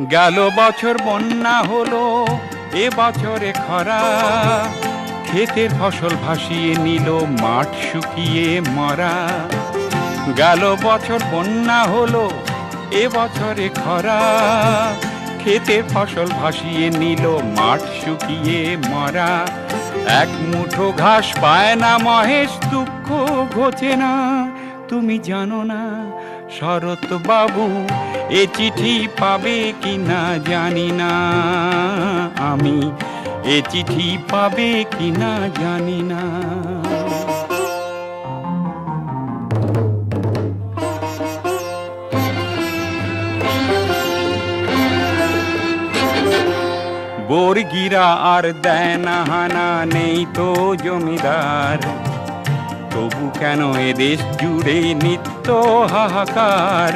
গেল বছর বন্যা হলো, এ বছরে খরা, ক্ষেতের ফসল ভাসিয়ে নিল, মাঠ শুকিয়ে মরা। গেল বছর বন্যা হলো, এ বছরে খরা, ক্ষেতের ফসল ভাসিয়ে নিল, মাঠ শুকিয়ে মরা। এক মুঠো ঘাস পায় না মহেশ, দুঃখ ঘোচে না। তুমি জানো না শরৎ বাবু এ চিঠি পাবে কিনা জানি না, আমি এ চিঠি পাবে কিনা জানি না। বর্গিরা আর দেয় না হানা, নেই তো জমিদার, তবু কেন এ দেশ জুড়ে নিত্য হাহাকার।